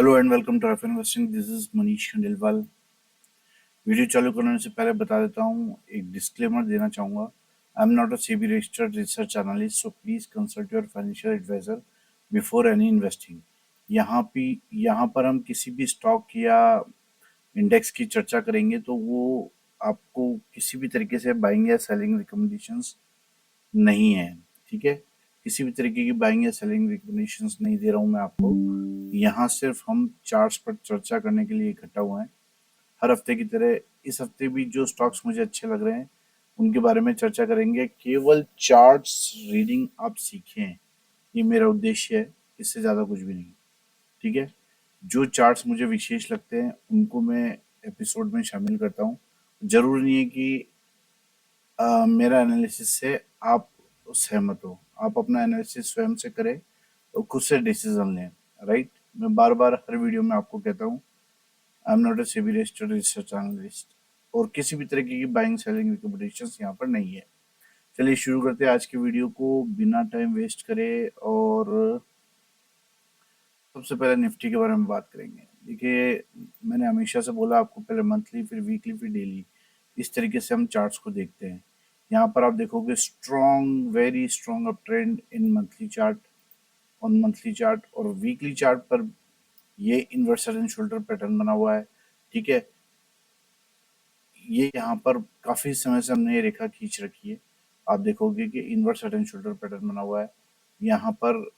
Hello and welcome to F investing. This is Manish Khandelwal. Video चालू करने से पहले बता देता हूँ, एक डिस्क्लेमर देना चाहूँगा। I am not a SEBI registered research analyst, so please consult your financial advisor before any investing. यहाँ पर हम किसी भी स्टॉक या इंडेक्स की चर्चा करेंगे तो वो आपको किसी भी तरीके से बाइंग या सेलिंग रिकमेंडेशंस नहीं है। ठीक है, किसी भी तरीके की बाइंग या सेलिंग रिकमेंडेशंस नहीं दे रहा हूँ मैं आपको। यहाँ सिर्फ हम चार्ट्स पर चर्चा करने के लिए इकट्ठा हुए हैं। हर हफ्ते की तरह इस हफ्ते भी जो स्टॉक्स मुझे अच्छे लग रहे हैं उनके बारे में चर्चा करेंगे। केवल चार्ट्स रीडिंग आप सीखें, ये मेरा उद्देश्य है, इससे ज़्यादा कुछ भी नहीं। ठीक है, जो चार्ट्स मुझे विशेष लगते हैं उनको मैं एपिसोड में शामिल करता हूँ। जरूरी नहीं है कि मेरा एनालिसिस से आप सहमत हो, आप अपना एनालिसिस स्वयं से करें और खुद से डिसीजन लें। राइट, मैं बार बार हर वीडियो में आपको कहता हूँ, आई am not a SEBI registered research analyst, और किसी भी तरीके की बाइंग सेलिंग रिकमेंडेशंस यहाँ पर नहीं है। चलिए शुरू करते हैं आज की वीडियो को बिना टाइम वेस्ट करे। और सबसे पहले निफ्टी के बारे में बात करेंगे। देखिए, मैंने हमेशा से बोला आपको, पहले मंथली फिर वीकली फिर डेली, इस तरीके से हम चार्ट्स को देखते हैं। यहाँ पर आप देखोगे strong, very strong up trend in monthly chart, on monthly chart. और वीकली चार्ट पर ये inverse head and shoulder pattern बना हुआ है। ठीक है, ये यहाँ पर काफी समय से हमने ये रेखा खींच रखी है। आप देखोगे कि inverse head and shoulder pattern बना हुआ है। यहाँ पर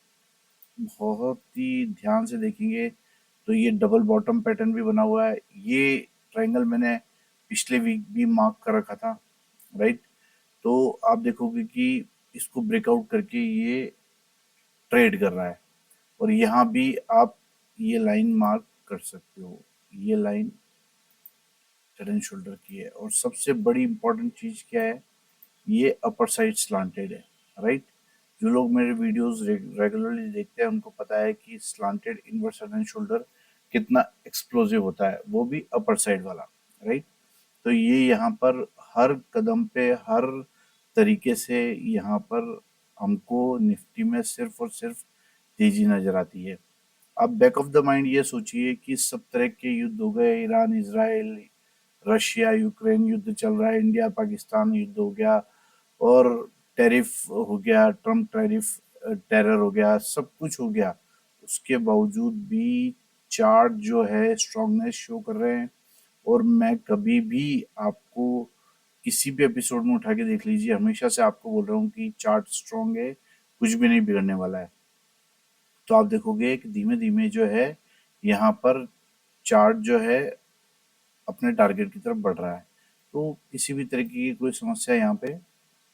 बहुत ही ध्यान से देखेंगे तो ये डबल बॉटम पैटर्न भी बना हुआ है। ये ट्रायंगल मैंने पिछले वीक भी मार्क कर रखा था। राइट, तो आप देखोगे कि इसको ब्रेकआउट करके ये ट्रेड कर रहा है। और यहाँ भी आप ये लाइन मार्क कर सकते हो, ये लाइन हेड एंड शोल्डर की है। और सबसे बड़ी इंपॉर्टेंट चीज क्या है, ये अपर साइड स्लांटेड है। राइट, जो लोग मेरे वीडियोस रेगुलरली देखते हैं उनको पता है कि slanted inverse head and shoulder कितना एक्सप्लोसिव होता है, वो भी अपर साइड वाला। राइट, तो ये यहाँ पर हर कदम पे, हर तरीके से यहाँ पर हमको निफ्टी में सिर्फ और सिर्फ तेजी नजर आती है। आप बैक ऑफ द माइंड ये सोचिए कि सब तरह के युद्ध हो गए, ईरान इजराइल, रशिया यूक्रेन युद्ध चल रहा है, इंडिया पाकिस्तान युद्ध हो गया, और टैरिफ हो गया, ट्रम्प टैरिफ, टेरर हो गया, सब कुछ हो गया। उसके बावजूद भी चार्ट जो है स्ट्रांगनेस शो कर रहे हैं। और मैं कभी भी आपको किसी भी एपिसोड में उठा के देख लीजिए, हमेशा से आपको बोल रहा हूँ कि चार्ट स्ट्रांग है, कुछ भी नहीं बिगड़ने वाला है। तो आप देखोगे कि धीमे धीमे जो है यहाँ पर चार्ट जो है अपने टारगेट की तरफ बढ़ रहा है। तो किसी भी तरीके की कोई समस्या यहाँ पे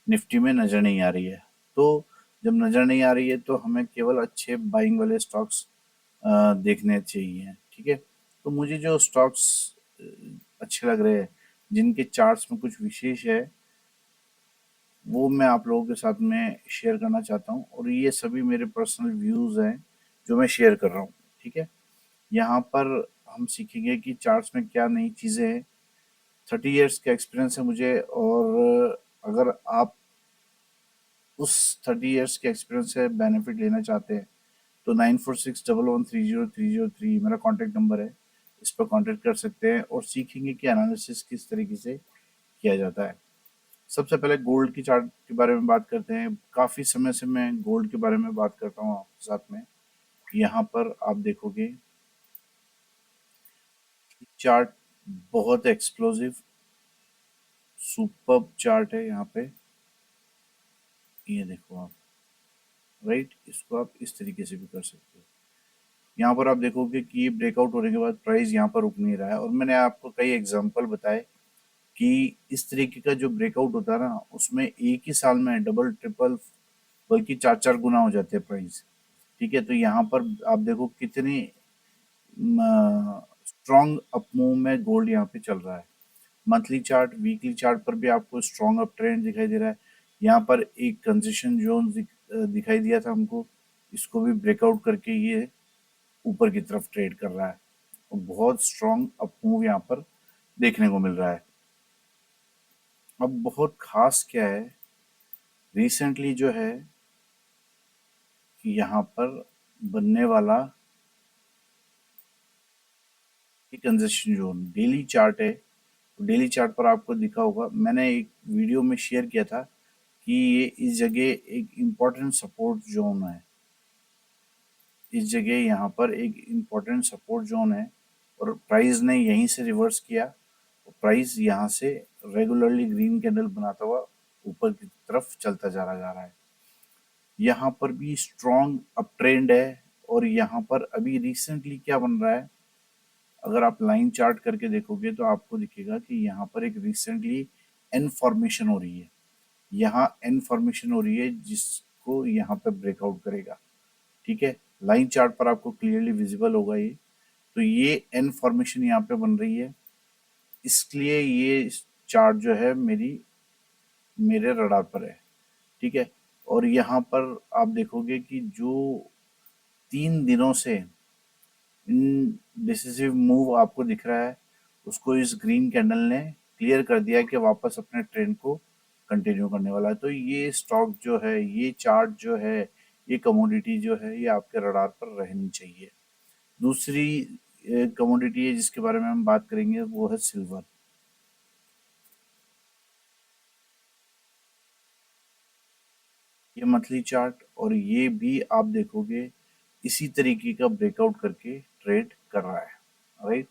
निफ्टी में नजर नहीं आ रही है। तो जब नजर नहीं आ रही है तो हमें केवल अच्छे बाइंग वाले स्टॉक्स देखने चाहिए। ठीक है, तो मुझे जो स्टॉक्स अच्छे लग रहे हैं, जिनके चार्ट्स में कुछ विशेष है, वो मैं आप लोगों के साथ में शेयर करना चाहता हूँ। और ये सभी मेरे पर्सनल व्यूज हैं जो मैं शेयर कर रहा हूँ। ठीक है, यहाँ पर हम सीखेंगे कि चार्ट्स में क्या नई चीज़ें हैं। 30 इयर्स का एक्सपीरियंस है मुझे, और अगर आप उस 30 इयर्स के एक्सपीरियंस से बेनिफिट लेना चाहते हैं तो 9461130303 मेरा कॉन्टैक्ट नंबर है, इस पर कॉन्टैक्ट कर सकते हैं और सीखेंगे कि एनालिसिस किस तरीके से किया जाता है। सबसे पहले गोल्ड की चार्ट के बारे में बात करते हैं। काफ़ी समय से मैं गोल्ड के बारे में बात करता हूँ आपके साथ में। यहाँ पर आप देखोगे चार्ट बहुत एक्सप्लोसिव सुपर्ब चार्ट है यहाँ पे, ये देखो आप। राइट, इसको आप इस तरीके से भी कर सकते हो। यहाँ पर आप देखोगे कि ब्रेकआउट होने के बाद प्राइस यहाँ पर रुक नहीं रहा है। और मैंने आपको कई एग्जांपल बताए कि इस तरीके का जो ब्रेकआउट होता है ना, उसमें एक ही साल में डबल ट्रिपल बल्कि चार चार गुना हो जाते हैं प्राइस। ठीक है, तो यहाँ पर आप देखो कितनी स्ट्रॉन्ग अप मूव में गोल्ड यहाँ पे चल रहा है। मंथली चार्ट, वीकली चार्ट पर भी आपको स्ट्रॉन्ग अप ट्रेंड दिखाई दे रहा है। यहाँ पर एक कंसेशन जोन दिखाई दिया था हमको, इसको भी ब्रेकआउट करके ये ऊपर की तरफ ट्रेड कर रहा है। और बहुत स्ट्रॉन्ग अप मूव यहाँ पर देखने को मिल रहा है। अब बहुत खास क्या है, रिसेंटली जो है यहाँ पर बनने वाला ये कंजस्शन जोन डेली चार्ट है। तो डेली चार्ट पर आपको दिखा होगा, मैंने एक वीडियो में शेयर किया था कि ये इस जगह एक इम्पोर्टेंट सपोर्ट जोन है। इस जगह यहाँ पर एक इम्पोर्टेंट सपोर्ट जोन है और प्राइस ने यहीं से रिवर्स किया। प्राइस यहाँ से रेगुलरली ग्रीन कैंडल बनाता हुआ ऊपर की तरफ चलता जा रहा है। यहाँ पर भी स्ट्रॉन्ग अप ट्रेंड है और यहाँ पर अभी रिसेंटली क्या बन रहा है, अगर आप लाइन चार्ट करके देखोगे तो आपको दिखेगा कि यहाँ पर एक रिसेंटली एन फॉर्मेशन हो रही है। यहाँ एन फॉर्मेशन हो रही है जिसको यहाँ पे ब्रेकआउट करेगा। ठीक है, लाइन चार्ट पर आपको क्लियरली विजिबल होगा ये। तो ये एन फॉर्मेशन यहाँ पे बन रही है, इसलिए ये चार्ट जो है मेरे रडार पर है। ठीक है, और यहाँ पर आप देखोगे कि जो 3 दिनों से इन डिसिसिव मूव आपको दिख रहा है, उसको इस ग्रीन कैंडल ने क्लियर कर दिया कि वापस अपने ट्रेंड को कंटिन्यू करने वाला है। तो ये स्टॉक जो है, ये चार्ट जो है, ये कमोडिटी जो है, ये आपके रडार पर रहनी चाहिए। दूसरी कमोडिटी है जिसके बारे में हम बात करेंगे, वो है सिल्वर। ये मंथली चार्ट और ये भी आप देखोगे इसी तरीके का ब्रेकआउट करके ट्रेड कर रहा है। राइट,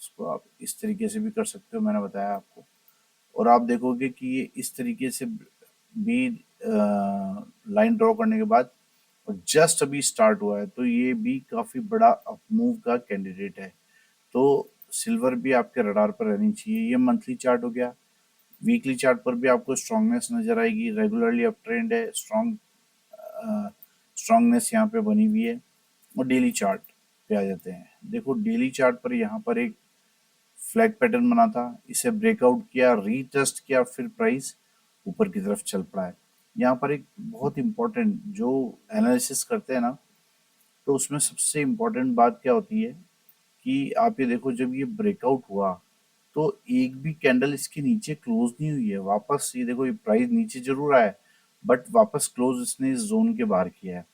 इसको आप इस तरीके से भी कर सकते हो, मैंने बताया आपको। और आप देखोगे कि ये इस तरीके से भी लाइन ड्रॉ करने के बाद और जस्ट अभी स्टार्ट हुआ है, तो ये भी काफी बड़ा अप मूव का कैंडिडेट है। तो सिल्वर भी आपके रडार पर रहनी चाहिए। ये मंथली चार्ट हो गया। वीकली चार्ट पर भी आपको स्ट्रांगनेस नजर आएगी, रेगुलरली अप ट्रेंड है, स्ट्रांगनेस यहाँ पे बनी हुई है। और डेली चार्ट पे आ जाते हैं। देखो डेली चार्ट पर यहाँ पर एक फ्लैग पैटर्न बना था, इसे ब्रेकआउट किया, रीटेस्ट किया, फिर प्राइस ऊपर की तरफ चल पड़ा है। यहाँ पर एक बहुत इंपॉर्टेंट जो एनालिसिस करते हैं ना, तो उसमें सबसे इम्पोर्टेंट बात क्या होती है कि आप ये देखो, जब ये ब्रेकआउट हुआ तो एक भी कैंडल इसके नीचे क्लोज नहीं हुई है। वापस ये देखो, ये प्राइस नीचे जरूर आया है बट वापस क्लोज इसने इस जोन के बाहर किया है।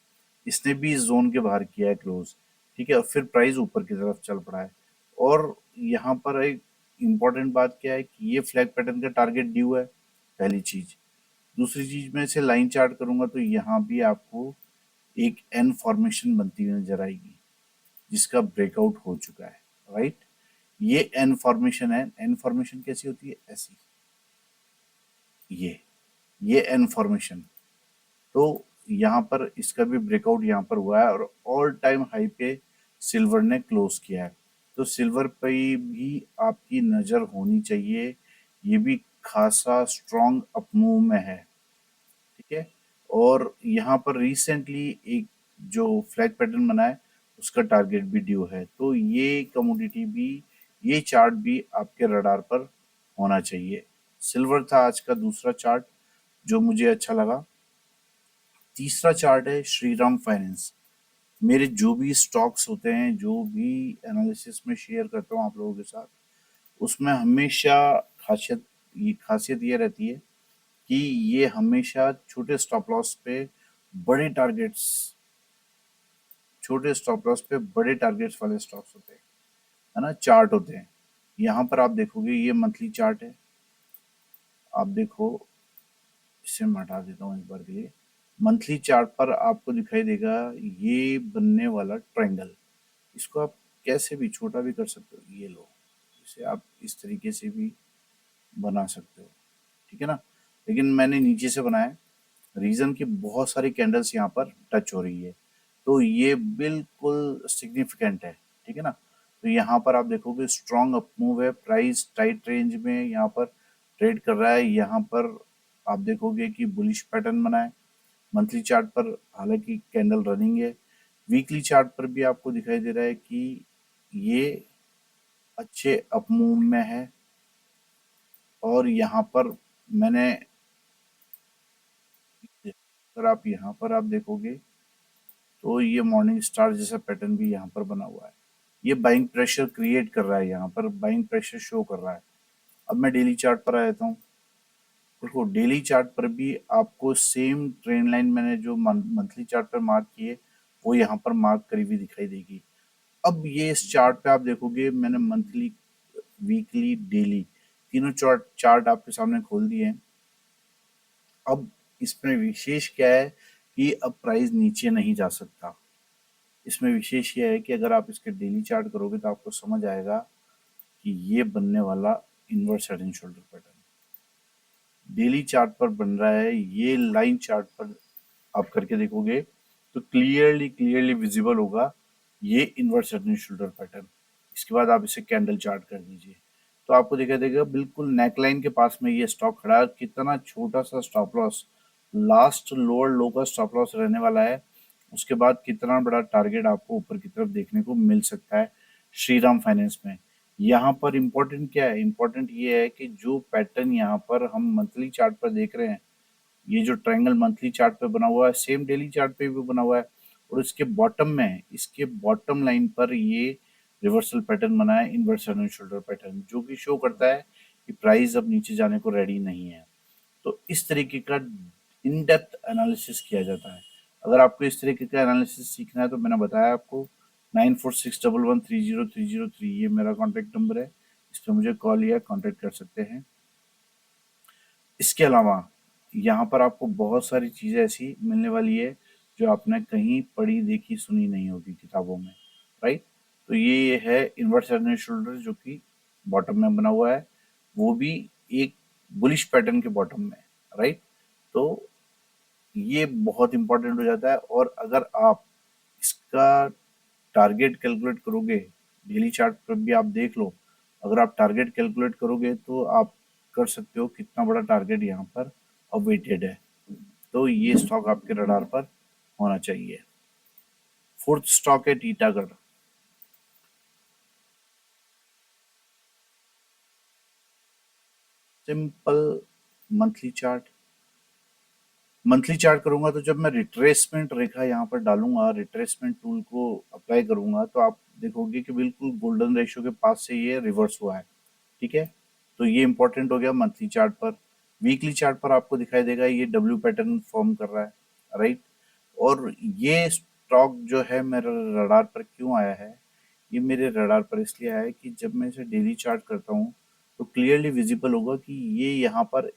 इसने भी इस जोन के बाहर किया है क्लोज। ठीक है, और फिर प्राइस ऊपर की तरफ चल पड़ा है। और यहाँ पर एक इम्पॉर्टेंट बात क्या है कि ये फ्लैग पैटर्न का टारगेट ड्यू है, पहली चीज। दूसरी चीज, मैं इसे लाइन चार्ट करूंगा तो यहाँ भी आपको एक एन फॉर्मेशन बनती हुई नजर आएगी जिसका ब्रेकआउट हो चुका है। राइट, ये एन फॉर्मेशन है। एन फॉर्मेशन कैसी होती है, ऐसी। ये ये एन फॉर्मेशन। तो यहाँ पर इसका भी ब्रेकआउट यहाँ पर हुआ है और ऑल टाइम हाई पे सिल्वर ने क्लोज किया है। तो सिल्वर पे भी आपकी नजर होनी चाहिए, ये भी खासा स्ट्रॉन्ग अप मूव में है। ठीक है, और यहाँ पर रिसेंटली एक जो फ्लैग पैटर्न बना है उसका टारगेट भी ड्यू है। तो ये कमोडिटी भी, ये चार्ट भी आपके रडार पर होना चाहिए। सिल्वर था आज का दूसरा चार्ट जो मुझे अच्छा लगा। तीसरा चार्ट है श्रीराम फाइनेंस। मेरे जो भी स्टॉक्स होते हैं, जो भी एनालिसिस में शेयर करता हूँ आप लोगों के साथ, उसमें हमेशा खासियत ये रहती है कि ये हमेशा छोटे स्टॉप लॉस पे बड़े टारगेट्स वाले स्टॉक्स होते हैं, है ना, चार्ट होते हैं। यहाँ पर आप देखोगे ये मंथली चार्ट है। आप देखो, इसे मैं हटा देता हूँ इस बार के लिए। मंथली चार्ट पर आपको दिखाई देगा ये बनने वाला ट्रायंगल। इसको आप कैसे भी छोटा भी कर सकते हो, ये लो, इसे आप इस तरीके से भी बना सकते हो। ठीक है ना, लेकिन मैंने नीचे से बनाया है, रीजन की बहुत सारी कैंडल्स यहाँ पर टच हो रही है, तो ये बिल्कुल सिग्निफिकेंट है। ठीक है ना, तो यहाँ पर आप देखोगे स्ट्रॉन्ग अप मूव है, प्राइस टाइट रेंज में यहाँ पर ट्रेड कर रहा है। यहाँ पर आप देखोगे कि बुलिश पैटर्न बना है मंथली चार्ट पर, हालांकि कैंडल रनिंग है। वीकली चार्ट पर भी आपको दिखाई दे रहा है कि ये अच्छे अप मूव में है। और यहाँ पर मैंने, अगर आप यहाँ पर आप देखोगे तो ये मॉर्निंग स्टार जैसा पैटर्न भी यहाँ पर बना हुआ है। ये बाइंग प्रेशर क्रिएट कर रहा है, यहाँ पर बाइंग प्रेशर शो कर रहा है। अब मैं डेली चार्ट पर आ जाता हूँ। देखो डेली चार्ट पर भी आपको सेम ट्रेंड लाइन मैंने जो मंथली चार्ट पर मार्क किए वो यहाँ पर मार्क करी हुई दिखाई देगी। अब ये इस चार्ट पे आप देखोगे मैंने मंथली, वीकली, डेली तीनों चार्ट चार्ट आपके सामने खोल दिए हैं। अब इसमें विशेष क्या है कि अब प्राइस नीचे नहीं जा सकता। इसमें विशेष यह है कि अगर आप इसके डेली चार्ट करोगे तो आपको समझ आएगा कि ये बनने वाला inverse head and shoulder pattern daily chart पर बन रहा है। ये लाइन चार्ट पर आप करके देखोगे तो क्लियरली क्लियरली विजिबल होगा ये inverse head and shoulder pattern. इसके बाद आप इसे कैंडल चार्ट कर दीजिए तो आपको दिखाई देगा बिल्कुल नेकलाइन के पास में ये स्टॉक खड़ा है। कितना छोटा सा स्टॉप लॉस, लास्ट लोअर लो का स्टॉप लॉस रहने वाला है। उसके बाद कितना बड़ा टारगेट आपको ऊपर की तरफ देखने को मिल सकता है श्रीराम फाइनेंस में। यहाँ पर इम्पोर्टेंट क्या है, इम्पोर्टेंट ये है कि जो पैटर्न यहाँ पर हम मंथली चार्ट पर देख रहे हैं, ये जो ट्रायंगल मंथली चार्ट पे बना हुआ है सेम डेली चार्ट पे भी बना हुआ है। और इसके बॉटम में, इसके बॉटम लाइन पर ये रिवर्सल पैटर्न बना है, inverse head and shoulder pattern, जो कि शो करता है कि प्राइस अब नीचे जाने को रेडी नहीं है। तो इस तरीके का इन डेप्थ एनालिसिस किया जाता है। अगर आपको इस तरीके का एनालिसिस सीखना है तो मैंने बताया आपको 9461130303 ये मेरा कॉन्टैक्ट नंबर है। इस पर मुझे कॉल या कॉन्टैक्ट कर सकते हैं। इसके अलावा यहाँ पर आपको बहुत सारी चीज़ें ऐसी मिलने वाली है जो आपने कहीं पढ़ी देखी सुनी नहीं होगी किताबों में, राइट। तो ये है इनवर्स हेड एंड शोल्डर जो कि बॉटम में बना हुआ है, वो भी एक बुलिश पैटर्न के बॉटम में, राइट। तो ये बहुत इंपॉर्टेंट हो जाता है। और अगर आप इसका टारगेट कैलकुलेट करोगे, डेली चार्ट पर भी आप देख लो, अगर आप टारगेट कैलकुलेट करोगे तो आप कर सकते हो कितना बड़ा टारगेट यहाँ पर अवेटेड है। तो ये स्टॉक आपके रडार पर होना चाहिए। फोर्थ स्टॉक है Titagarh. Simple monthly chart, monthly chart करूंगा तो जब मैं रिट्रेसमेंट रेखा यहाँ पर डालूंगा, रिट्रेसमेंट टूल को अप्लाई करूंगा तो आप देखोगे कि बिल्कुल गोल्डन रेशियो के पास से ये रिवर्स हुआ है, ठीक है। तो ये इंपॉर्टेंट हो गया मंथली चार्ट पर। वीकली चार्ट पर आपको दिखाई देगा ये डब्ल्यू पैटर्न फॉर्म कर रहा है, राइट। और ये स्टॉक जो है मेरे रडार पर क्यों आया है, ये मेरे रडार पर इसलिए आया है कि जब मैं इसे डेली चार्ट करता हूँ तो क्लियरली विजिबल होगा कि ये यहाँ पर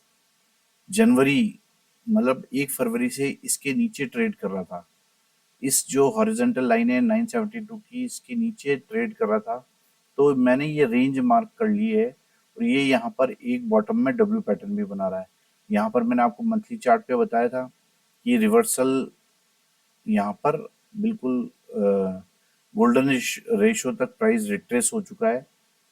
जनवरी, मतलब 1 फरवरी से इसके नीचे ट्रेड कर रहा था। इस जो हॉरिजॉन्टल लाइन है 972 की, इसके नीचे ट्रेड कर रहा था। तो मैंने ये रेंज मार्क कर ली है और ये यहाँ पर एक बॉटम में डब्ल्यू पैटर्न भी बना रहा है। यहाँ पर मैंने आपको मंथली चार्ट पे बताया था कि रिवर्सल यहाँ पर बिल्कुल गोल्डन रेशियो तक प्राइस रिट्रेस हो चुका है,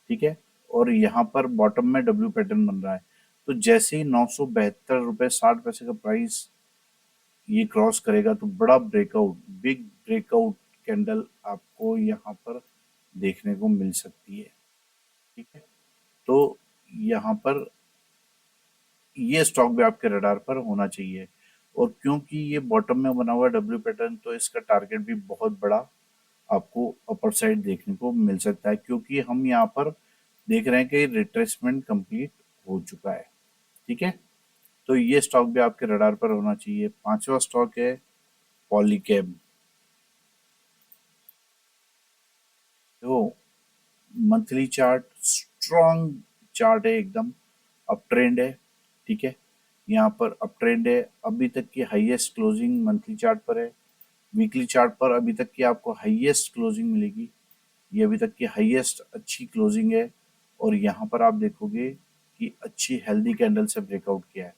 ठीक है। और यहाँ पर बॉटम में डब्ल्यू पैटर्न बन रहा है। तो जैसे ही 972 रुपये 60 पैसे का प्राइस ये क्रॉस करेगा तो बड़ा ब्रेकआउट, बिग ब्रेकआउट कैंडल आपको यहाँ पर देखने को मिल सकती है, ठीक है। तो यहाँ पर ये स्टॉक भी आपके रडार पर होना चाहिए। और क्योंकि ये बॉटम में बना हुआ डब्ल्यू पैटर्न तो इसका टारगेट भी बहुत बड़ा आपको अपर साइड देखने को मिल सकता है, क्योंकि हम यहाँ पर देख रहे हैं कि रिट्रेसमेंट कंप्लीट हो चुका है, ठीक है। तो ये स्टॉक भी आपके रडार पर होना चाहिए। पांचवा स्टॉक है पॉलीकैब। तो मंथली चार्ट स्ट्रॉन्ग चार्ट है, एकदम अप ट्रेंड है, ठीक है। यहाँ पर अप ट्रेंड है, अभी तक की हाईएस्ट क्लोजिंग मंथली चार्ट पर है। वीकली चार्ट पर अभी तक की आपको हाईएस्ट क्लोजिंग मिलेगी, ये अभी तक की हाईएस्ट अच्छी क्लोजिंग है। और यहाँ पर आप देखोगे कि अच्छी हेल्दी कैंडल से ब्रेकआउट किया है।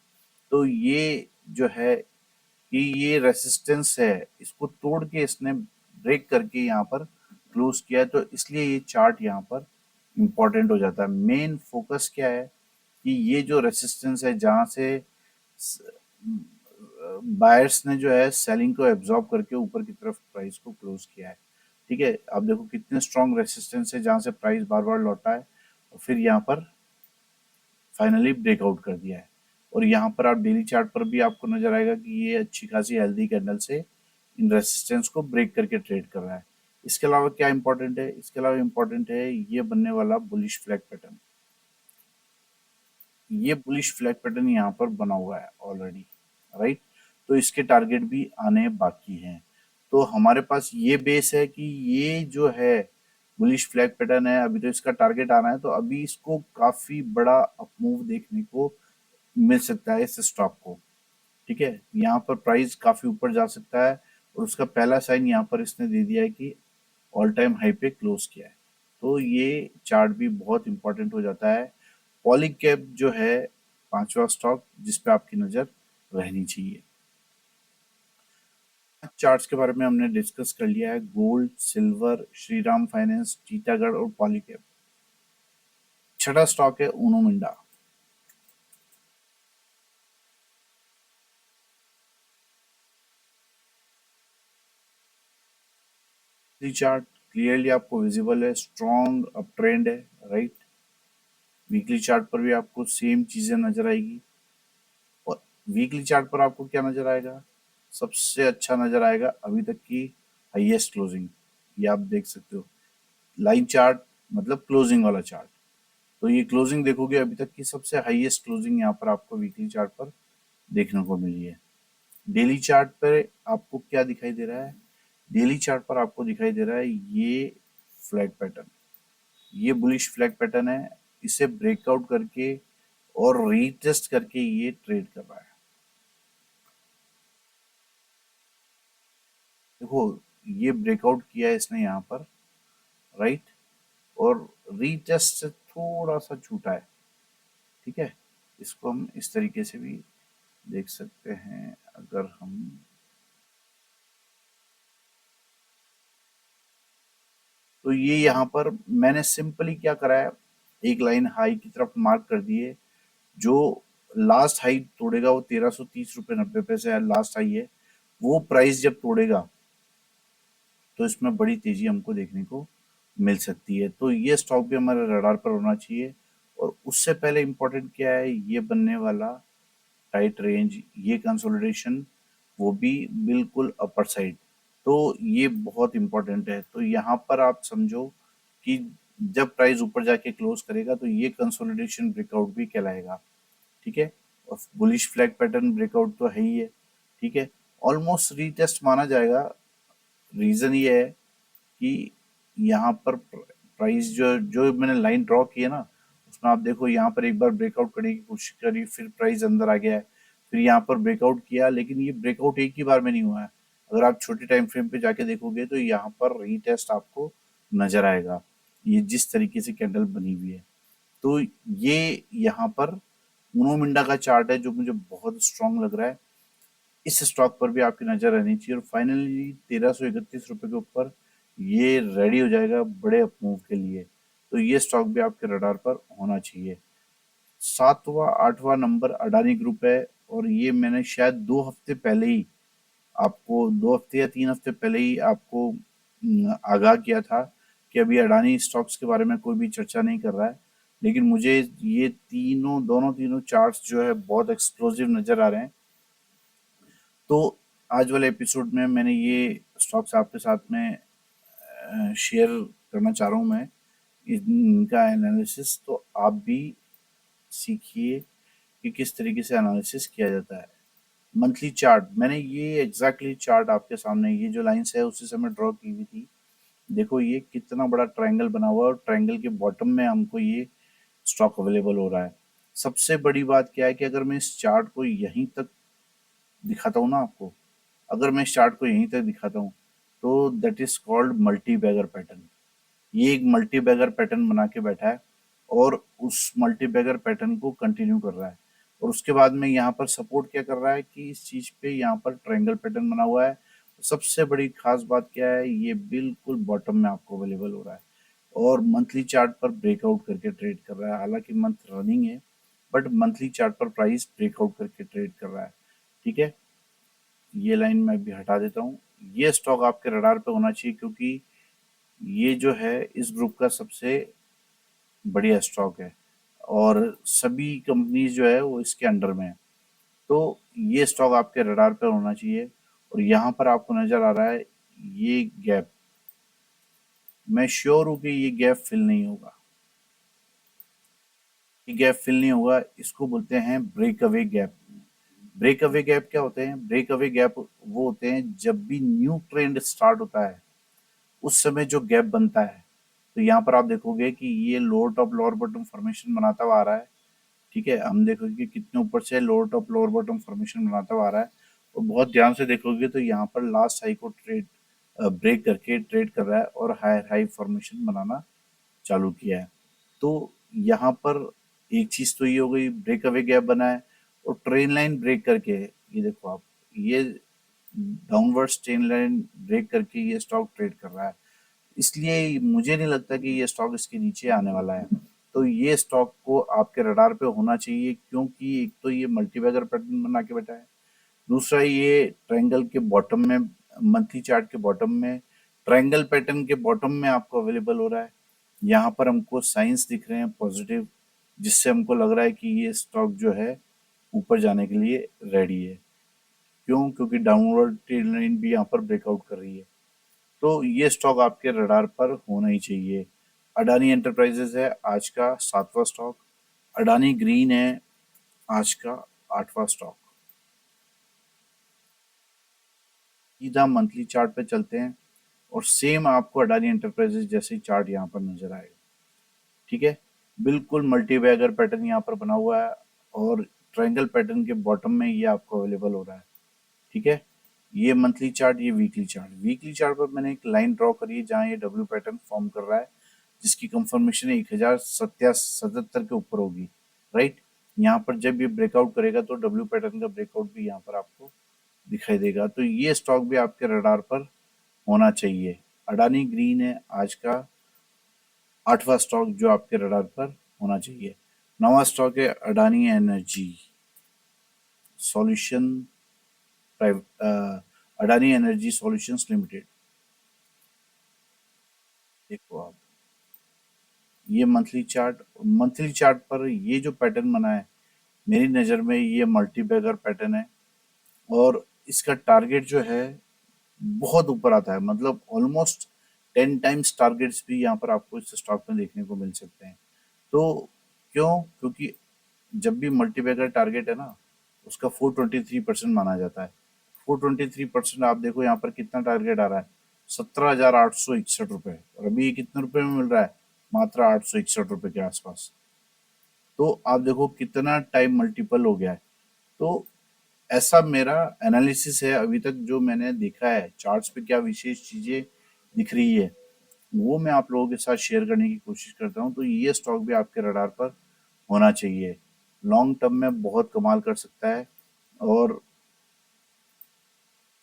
तो ये जो है कि ये रेसिस्टेंस है, इसको तोड़ के इसने ब्रेक करके यहाँ पर क्लोज किया है। तो इसलिए ये चार्ट यहाँ पर इम्पोर्टेंट हो जाता है। मेन फोकस क्या है कि ये जो रेसिस्टेंस है जहाँ से बायर्स ने जो है सेलिंग को एब्जॉर्ब करके ऊपर की तरफ प्राइस को क्लोज किया है, ठीक है। आप देखो कितने स्ट्रॉन्ग रेसिस्टेंस है जहाँ से प्राइस बार बार लौटा है और फिर यहाँ पर फाइनली ब्रेकआउट कर दिया है। और यहाँ पर आप डेली चार्ट पर भी आपको नजर आएगा कि ये अच्छी खासी हेल्दी कैंडल से इन रेसिस्टेंस को ब्रेक करके ट्रेड कर रहा है। इसके अलावा क्या इंपॉर्टेंट है, इसके अलावा इंपॉर्टेंट है ये बनने वाला बुलिश फ्लैग पैटर्न। ये बुलिश फ्लैग पैटर्न यहाँ पर बना हुआ है ऑलरेडी, राइट। तो इसके टारगेट भी आने बाकी हैं। तो हमारे पास ये बेस है कि ये जो है बुलिश फ्लैग पैटर्न है, अभी तो इसका टारगेट आना है, तो अभी इसको काफी बड़ा अप मूव देखने को मिल सकता है इस स्टॉक को। ठीक है, यहाँ पर प्राइस काफी ऊपर जा सकता है, और उसका पहला साइन यहाँ पर इसने दे दिया है कि ऑल टाइम हाई पे क्लोज किया है। तो ये चार्ट भी बहुत इंपॉर्टेंट हो जाता है। पॉलीकैब जो है पांचवा स्टॉक जिस पे आपकी नजर रहनी चाहिए। चार्ट्स के बारे में हमने डिस्कस कर लिया है, gold, silver, Shriram finance, Titagarh और पॉलीकैब। छठा स्टॉक है ऊनो मिंडा। चार्ट क्लियरली आपको विजिबल है, स्ट्रॉन्ग अप ट्रेंड है, राइट। वीकली चार्ट पर भी आपको सेम चीजें नजर आएगी, और वीकली चार्ट पर आपको क्या नजर आएगा, सबसे अच्छा नजर आएगा अभी तक की हाईएस्ट क्लोजिंग। ये आप देख सकते हो, लाइन चार्ट मतलब क्लोजिंग वाला चार्ट। तो ये क्लोजिंग देखोगे, अभी तक की सबसे हाईएस्ट क्लोजिंग यहाँ पर आपको वीकली चार्ट पर देखने को मिली है। डेली चार्ट पर आपको क्या दिखाई दे रहा है, डेली चार्ट पर आपको दिखाई दे रहा है ये फ्लैग पैटर्न, ये बुलिश फ्लैग पैटर्न है। इसे ब्रेकआउट करके और रीटेस्ट करके ये ट्रेड कर रहा है। देखो, ये ब्रेकआउट किया है इसने यहाँ पर, राइट, और रीटेस्ट से थोड़ा सा छूटा है। ठीक है, इसको हम इस तरीके से भी देख सकते हैं। अगर हम, तो ये यहाँ पर मैंने सिंपली क्या करा है, एक लाइन हाई की तरफ मार्क कर दी है। जो लास्ट हाई तोड़ेगा वो 1330 रुपये 90 पैसे लास्ट हाई है। वो प्राइस जब तोड़ेगा तो इसमें बड़ी तेजी हमको देखने को मिल सकती है। तो ये स्टॉक भी हमारे रडार पर होना चाहिए। और उससे पहले इंपॉर्टेंट क्या है, ये बनने वाला टाइट रेंज, ये कंसोलिडेशन, वो भी बिल्कुल अपर साइड। तो ये बहुत इंपॉर्टेंट है। तो यहाँ पर आप समझो कि जब प्राइस ऊपर जाके क्लोज करेगा तो ये कंसोलिडेशन ब्रेकआउट भी कहलाएगा। ठीक है, और बुलिश फ्लैग पैटर्न ब्रेकआउट तो है ही है। ठीक है, ऑलमोस्ट रीटेस्ट माना जाएगा। रीजन ये है कि यहाँ पर प्राइस जो जो मैंने लाइन ड्रॉ की है ना, उसमें आप देखो यहाँ पर एक बार ब्रेकआउट करने की कोशिश करी, फिर प्राइस अंदर आ गया है, फिर यहाँ पर ब्रेकआउट किया, लेकिन ये ब्रेकआउट एक ही बार में नहीं हुआ है। अगर आप छोटे टाइम फ्रेम पे जाके देखोगे तो यहाँ पर रीटेस्ट आपको नजर आएगा, ये जिस तरीके से कैंडल बनी हुई है। तो ये यहाँ पर उनो मिंडा का चार्ट है जो मुझे बहुत स्ट्रांग लग रहा है। इस स्टॉक पर भी आपकी नजर रहनी चाहिए, और फाइनली 1331 रुपए के ऊपर ये रेडी हो जाएगा बड़े अप मूव के लिए। तो ये स्टॉक भी आपके रडार पर होना चाहिए। सातवां आठवां नंबर अडानी ग्रुप है, और ये मैंने शायद 2 हफ्ते पहले ही आपको, 2 हफ्ते या 3 हफ्ते पहले ही आपको आगाह किया था कि अभी अडानी स्टॉक्स के बारे में कोई भी चर्चा नहीं कर रहा है। लेकिन मुझे ये तीनों चार्ट्स जो है बहुत एक्सप्लोसिव नजर आ रहे हैं। तो आज वाले एपिसोड में मैंने ये स्टॉक्स आपके साथ में शेयर करना चाह रहा हूँ मैं, इनका एनालिसिस, तो आप भी सीखिए कि किस तरीके से एनालिसिस किया जाता है। मंथली चार्ट, मैंने ये एग्जैक्टली चार्ट आपके सामने, ये जो लाइंस है उसी समय ड्रॉ की हुई थी। देखो ये कितना बड़ा ट्रायंगल बना हुआ है, और ट्रायंगल के बॉटम में हमको ये स्टॉक अवेलेबल हो रहा है। सबसे बड़ी बात क्या है कि अगर मैं इस चार्ट को यहीं तक दिखाता हूँ ना आपको, अगर मैं इस चार्ट को यहीं तक दिखाता हूँ, तो that is called multi bagger pattern. ये एक मल्टी बैगर पैटर्न बना के बैठा है, और उस मल्टी बैगर पैटर्न को कंटिन्यू कर रहा है। और उसके बाद में यहाँ पर सपोर्ट क्या कर रहा है कि इस चीज पे यहाँ पर ट्रायंगल पैटर्न बना हुआ है। सबसे बड़ी खास बात क्या है, ये बिल्कुल बॉटम में आपको अवेलेबल हो रहा है, और मंथली चार्ट पर ब्रेकआउट करके ट्रेड कर रहा है। हालांकि मंथ रनिंग है, बट मंथली चार्ट पर प्राइस ब्रेकआउट करके ट्रेड कर रहा है। ठीक है, ये लाइन मैं भी हटा देता हूँ। ये स्टॉक आपके रडार पे होना चाहिए, क्योंकि ये जो है इस ग्रुप का सबसे बढ़िया स्टॉक है, और सभी कंपनीज जो है वो इसके अंडर में है। तो ये स्टॉक आपके रडार पर होना चाहिए। और यहाँ पर आपको नजर आ रहा है ये गैप, मैं श्योर हूँ कि ये गैप फिल नहीं होगा। ये गैप फिल नहीं होगा, इसको बोलते हैं break away gap. Break away gap क्या होते हैं, ब्रेक अवे गैप वो होते हैं जब भी न्यू ट्रेंड स्टार्ट होता है उस समय जो गैप बनता है, तो यहाँ पर आप देखोगे कि ये lower top lower bottom formation बनाता हुआ आ रहा है। ठीक है, हम देखोगे कि कितने ऊपर से lower top lower bottom formation बनाता हुआ आ रहा है, और बहुत ध्यान से देखोगे तो यहाँ पर लास्ट हाई को ट्रेड ब्रेक करके ट्रेड कर रहा है और हायर हाई फॉर्मेशन बनाना चालू किया है। तो यहाँ पर एक चीज तो ये हो गई, ब्रेक अवे गैप बना है, और ट्रेन लाइन ब्रेक करके ये देखो आप, ये डाउनवर्ड ट्रेन लाइन ब्रेक करके ये स्टॉक ट्रेड कर रहा है। इसलिए मुझे नहीं लगता कि ये स्टॉक इसके नीचे आने वाला है। तो ये स्टॉक को आपके रडार पे होना चाहिए, क्योंकि एक तो ये मल्टीबैगर पैटर्न बना के बैठा है, दूसरा ये ट्रायंगल के बॉटम में, मंथली चार्ट के बॉटम में, ट्रायंगल पैटर्न के बॉटम में आपको अवेलेबल हो रहा है। यहाँ पर हमको साइंस दिख रहे हैं पॉजिटिव, जिससे हमको लग रहा है कि ये स्टॉक जो है ऊपर जाने के लिए रेडी है। क्यों? क्योंकि डाउनवर्ड ट्रेंड लाइन भी यहाँ पर ब्रेकआउट कर रही है। तो ये स्टॉक आपके रडार पर होना ही चाहिए। अडानी एंटरप्राइजेज है आज का 7वां स्टॉक, अडानी ग्रीन है आज का 8वां स्टॉक। सीधा मंथली चार्ट पे चलते हैं, और सेम आपको अडानी एंटरप्राइजेज जैसे ही चार्ट यहाँ पर नजर आएगा। ठीक है, बिल्कुल मल्टी बैगर पैटर्न यहाँ पर बना हुआ है, और ट्रायंगल पैटर्न के बॉटम में ये आपको अवेलेबल हो रहा है। ठीक है, ये मंथली चार्ट, ये वीकली चार्ट। वीकली चार्ट पर मैंने एक लाइन ड्रॉ करी है जहाँ ये डब्ल्यू पैटर्न फॉर्म कर रहा है, जिसकी कंफर्मेशन 1077 के ऊपर होगी। राइट, यहाँ पर जब ये ब्रेकआउट करेगा तो डब्ल्यू पैटर्न का ब्रेकआउट भी यहाँ पर आपको दिखाई देगा। तो ये स्टॉक भी आपके रडार पर होना चाहिए। अडानी ग्रीन है आज का 8वां स्टॉक जो आपके रडार पर होना चाहिए। 9वां स्टॉक है Adani energy solution private, Adani energy solutions limited. देखो आप, ये मंथली चार्ट पर ये जो पैटर्न बना है, मेरी नज़र में ये मल्टी बैगर पैटर्न है, और इसका टारगेट जो है बहुत ऊपर आता है, मतलब ऑलमोस्ट 10 टाइम्स टारगेट्स भी यहाँ पर आपको इस स्टॉक में देखने को मिल सकते हैं। तो क्यों? क्योंकि जब भी मल्टीबैगर टारगेट है ना, उसका 423% माना जाता है। 423% आप देखो यहाँ पर कितना टारगेट आ रहा है, 17,861 रुपए, और अभी ये कितने रुपए में मिल रहा है, मात्र 861 रुपए के आसपास। तो आप देखो कितना टाइम मल्टीपल हो गया है। तो ऐसा मेरा एनालिसिस है अभी तक, जो मैंने देखा है चार्ट्स पे क्या विशेष चीजें दिख रही है, वो मैं आप लोगों के साथ शेयर करने की कोशिश करता हूँ। तो ये स्टॉक भी आपके रडार पर होना चाहिए, लॉन्ग टर्म में बहुत कमाल कर सकता है, और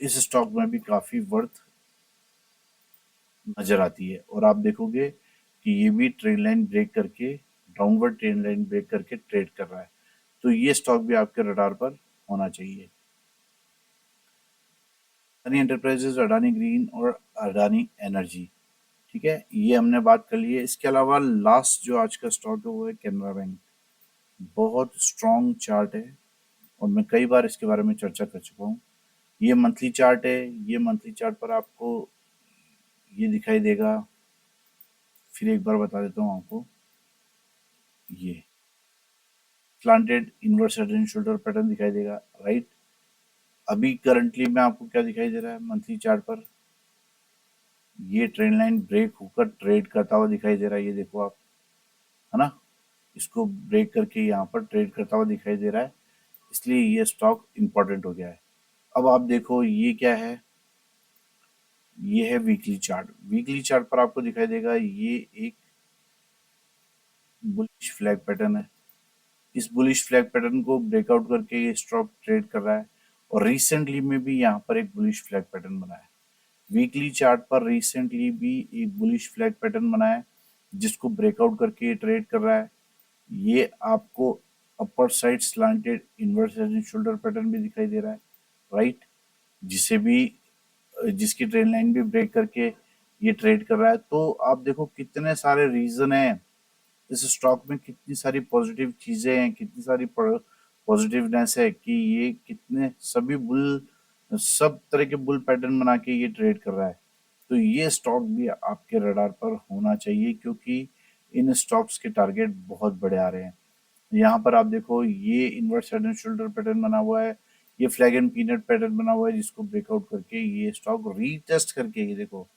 इस स्टॉक में भी काफी वर्थ नजर आती है। और आप देखोगे कि ये भी ट्रेंड लाइन ब्रेक करके, डाउनवर्ड ट्रेंड लाइन ब्रेक करके ट्रेड कर रहा है। तो ये स्टॉक भी आपके रडार पर होना चाहिए। अडानी एंटरप्राइजेज, अडानी ग्रीन और अडानी एनर्जी। ठीक है, ये हमने बात कर ली है। इसके अलावा लास्ट जो आज का स्टॉक है वो है कैनरा बैंक। बहुत स्ट्रॉन्ग चार्ट है, और मैं कई बार इसके बारे में चर्चा कर चुका हूँ। ये मंथली चार्ट है, ये मंथली चार्ट पर आपको ये दिखाई देगा। फिर एक बार बता देता हूँ आपको, ये slanted inverse head and shoulder pattern दिखाई देगा। राइट, अभी करंटली में आपको क्या दिखाई दे रहा है मंथली चार्ट पर, ये ट्रेंड लाइन ब्रेक होकर ट्रेड करता हुआ दिखाई दे रहा है। ये देखो आप, है ना, इसको ब्रेक करके यहाँ पर ट्रेड करता हुआ दिखाई दे रहा है, इसलिए ये स्टॉक इंपॉर्टेंट हो गया है। अब आप देखो ये क्या है, ये है वीकली चार्ट। वीकली चार्ट पर आपको दिखाई देगा ये एक बुलिश फ्लैग पैटर्न है। इस बुलिश फ्लैग पैटर्न को ब्रेकआउट करके ये स्टॉक ट्रेड कर रहा है, और रिसेंटली में भी यहाँ पर एक बुलिश फ्लैग पैटर्न बना है। वीकली चार्ट पर रिसेंटली भी एक बुलिश फ्लैग पैटर्न बना है, जिसको ब्रेकआउट करके ये ट्रेड कर रहा है। ये आपको upper side slanted inverse head and shoulder pattern भी दिखाई दे रहा है। राइट, जिसे भी, जिसकी ट्रेंड लाइन भी ब्रेक करके ये ट्रेड कर रहा है। तो आप देखो कितने सारे रीजन हैं इस स्टॉक में, कितनी सारी पॉजिटिव चीजें हैं, कितनी सारी पॉजिटिवनेस है, कि ये कितने सभी बुल, सब तरह के बुल पैटर्न बना के ये ट्रेड कर रहा है। तो ये स्टॉक भी आपके रडार पर होना चाहिए, क्योंकि इन स्टॉक्स के टारगेट बहुत बड़े आ रहे हैं। यहाँ पर आप देखो ये inverse head and shoulder pattern बना हुआ है, ये फ्लैग एंड पीनट पैटर्न बना हुआ है, जिसको ब्रेकआउट करके ये स्टॉक रीटेस्ट करके, ये देखो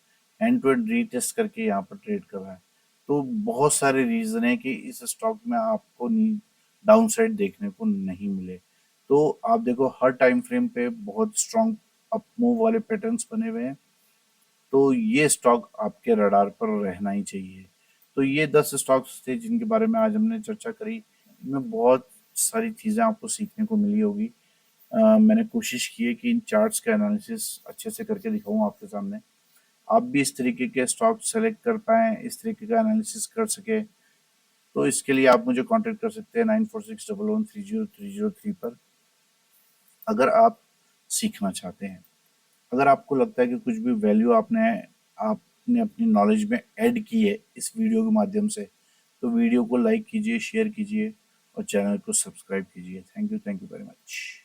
एंड टू एंड रीटेस्ट करके यहाँ पर ट्रेड कर रहा है। तो बहुत सारे रीज़न है कि इस स्टॉक में आपको डाउन साइड देखने को नहीं मिले। तो आप देखो हर टाइम फ्रेम पे बहुत स्ट्रॉन्ग अप मूव वाले पैटर्न्स बने हुए हैं, तो ये स्टॉक आपके रडार पर रहना ही चाहिए। तो ये 10 स्टॉक्स थे जिनके बारे में आज हमने चर्चा करी। इनमें बहुत सारी चीज़ें आपको सीखने को मिली होगी। मैंने कोशिश की है कि इन चार्ट्स का एनालिसिस अच्छे से करके दिखाऊं आपके सामने। आप भी इस तरीके के स्टॉक सेलेक्ट कर पाएँ, इस तरीके का एनालिसिस कर सकें, तो इसके लिए आप मुझे कांटेक्ट कर सकते हैं 9461130303 पर, अगर आप सीखना चाहते हैं। अगर आपको लगता है कि कुछ भी वैल्यू आपने अपनी नॉलेज में ऐड की है इस वीडियो के माध्यम से, तो वीडियो को लाइक कीजिए, शेयर कीजिए और चैनल को सब्सक्राइब कीजिए। Thank you very much.